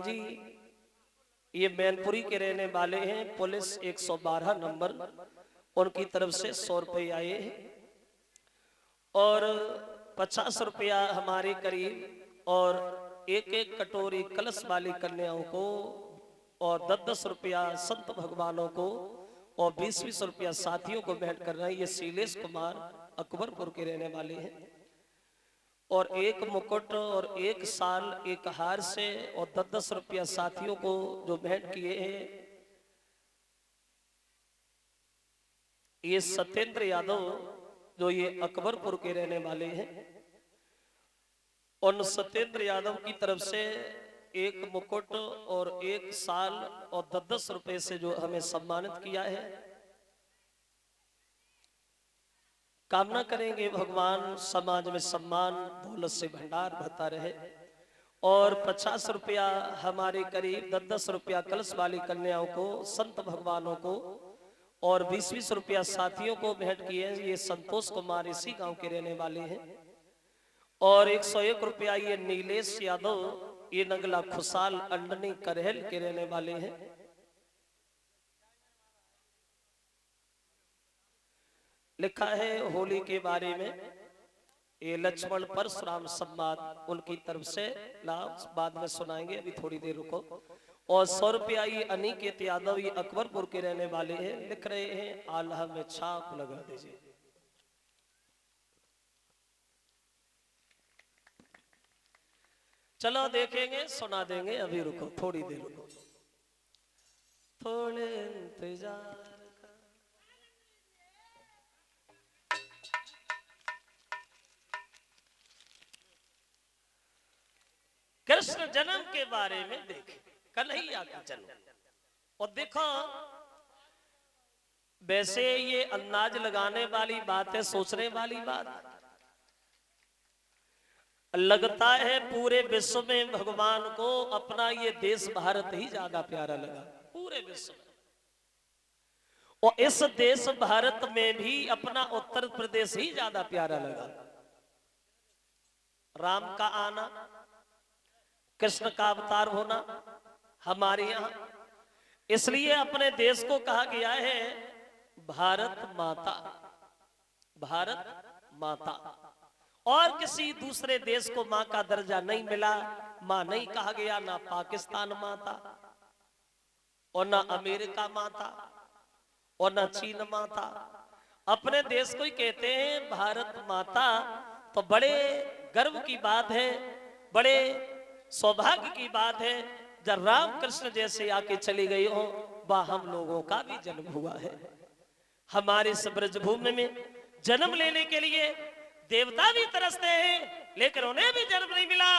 जी ये मैनपुरी के रहने वाले हैं। पुलिस 112 नंबर उनकी तरफ से 100 रुपये आए हैं और 50 रुपया हमारे करीब और एक एक कटोरी कलश वाली कन्याओं को और 10-10 रुपया संत भगवानों को और 20-20 रुपया साथियों को भेंट कर रहे हैं। ये शैलेश कुमार अकबरपुर के रहने वाले हैं और एक मुकुट और एक साल एक हार से और 10-10 रुपया साथियों को जो भेंट किए हैं। ये सत्येंद्र यादव जो ये अकबरपुर के रहने वाले हैं, उन सत्येंद्र यादव की तरफ से एक मुकुट और एक साल और 10-10 रुपए से जो हमें सम्मानित किया है। कामना करेंगे भगवान समाज में सम्मान दौलत से भंडार भरता रहे और 50 रुपया हमारे करीब 10-10 रुपया कलश वाली कन्याओं को संत भगवानों को और 20-20 रुपया साथियों को भेंट किए। ये संतोष कुमार इसी गांव के रहने वाले हैं और 101 रुपया ये नीलेश यादव ये नगला खुशाल अंडनी करहल के रहने वाले हैं। लिखा है होली के बारे में ये लक्ष्मण परशुराम संवाद उनकी तरफ से लाभ बाद में सुनाएंगे, अभी थोड़ी देर रुको। और 100 रुपया ये अनिकेत यादव ये अकबरपुर के रहने वाले हैं, लिख रहे हैं आल्हा में छाप लगा दीजिए। चलो देखेंगे सुना देंगे, अभी रुको थोड़ी देर रुको, थोड़े इंतजार। कृष्ण जन्म के बारे में देखें, कन्हैया का जन्म। और देखो वैसे ये अंदाज लगाने वाली बात है, सोचने वाली बात। लगता है पूरे विश्व में भगवान को अपना ये देश भारत ही ज्यादा प्यारा लगा, पूरे विश्व में। और इस देश भारत में भी अपना उत्तर प्रदेश ही ज्यादा प्यारा लगा। राम का आना, कृष्ण का अवतार होना हमारे यहाँ, इसलिए अपने देश को कहा गया है भारत माता, भारत माता। और किसी दूसरे देश को मां का दर्जा नहीं मिला, मां नहीं कहा गया, ना पाकिस्तान माता और ना अमेरिका माता और ना चीन माता। अपने देश को ही कहते हैं भारत माता। तो बड़े गर्व की बात है, बड़े सौभाग्य की बात है जब राम कृष्ण जैसे आके चली गई हो, वह हम लोगों का भी जन्म हुआ है। हमारे इस ब्रजभूमि में जन्म लेने के लिए देवता भी तरसते हैं, लेकिन उन्हें भी जन्म नहीं मिला।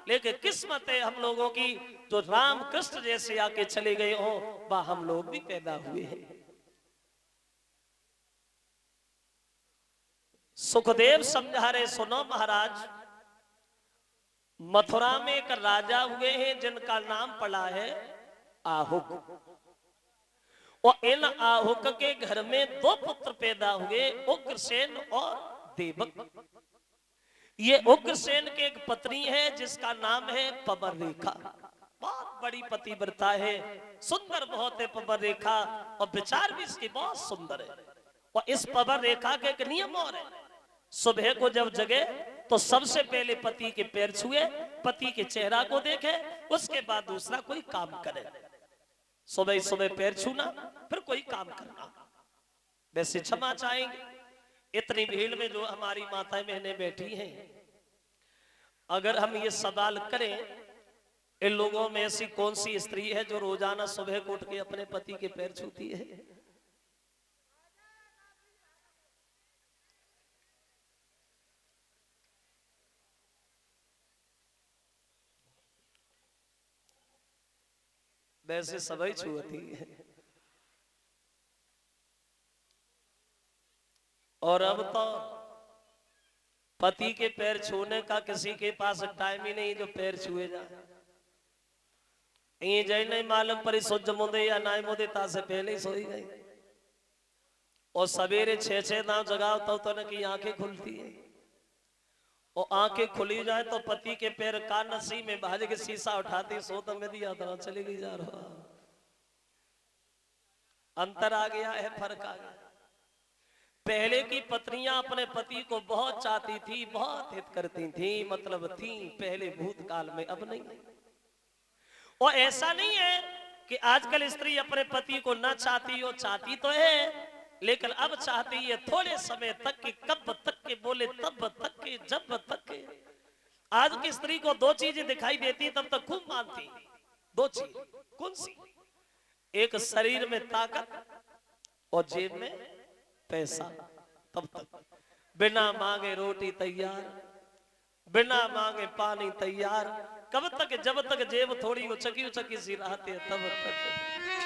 लेकिन किस्मत है हम लोगों की जो राम कृष्ण जैसे आके चले गए हो, वह हम लोग भी पैदा हुए हैं। सुखदेव समझा रहे, सुनो महाराज, मथुरा में एक राजा हुए हैं जिनका नाम पड़ा है आहुक। और इन आहुक के घर में 2 पुत्र पैदा हुए, उग्रसेन और देवक। ये उग्रसेन के एक पत्नी है जिसका नाम है पवन रेखा। बहुत बड़ी पतिव्रता है, सुंदर बहुत है पवन रेखा और विचार भी इसकी बहुत सुंदर है। और इस पवन रेखा के एक नियम और है, सुबह को जब जगे तो सबसे पहले पति के पैर छुए, पति के चेहरा को देखे, उसके बाद दूसरा कोई काम करे। सुबह सुबह पैर छूना, फिर कोई काम करना। वैसे क्षमा चाहेंगे, इतनी भीड़ में जो हमारी माताएं बहनें बैठी हैं, अगर हम ये सवाल करें इन लोगों में ऐसी कौन सी स्त्री है जो रोजाना सुबह को उठ के अपने पति के पैर छूती है? वैसे सभी छूती है। और अब तो पति के पैर छूने का किसी के पास टाइम ही नहीं जो पैर छुए जाए। ये जय नहीं मालूम पर सोच मुदे या नाई मुदे ता से पहले ही सोई गई। और सवेरे 6-6 दांव जगाओ तो न की आंखें खुलती है। और आंखें खुली जाए तो पति के पैर का नसी में भाज के शीशा उठाती, सो तो में दिया तरह चली गई जा रहा। अंतर आ गया है, फर्क आ गया। पहले की पत्नियां अपने पति को बहुत चाहती थी, बहुत हित करती थी, मतलब थी पहले भूतकाल में, अब नहीं। और ऐसा नहीं है कि आजकल स्त्री अपने पति को ना चाहती हो, चाहती तो है, लेकिन अब चाहती है थोड़े समय तक के, कब तक के बोले तब तक के, जब तक के। आज की स्त्री को दो चीजें दिखाई देती तब तक खूब मानती। दो चीज, कौन सी? एक शरीर में ताकत और जेब में पैसा। तब तक बिना मांगे रोटी तैयार, बिना मांगे पानी तैयार। कब तक? जब तक जेब थोड़ी उचकी उचकी सी रहती है, तब तक।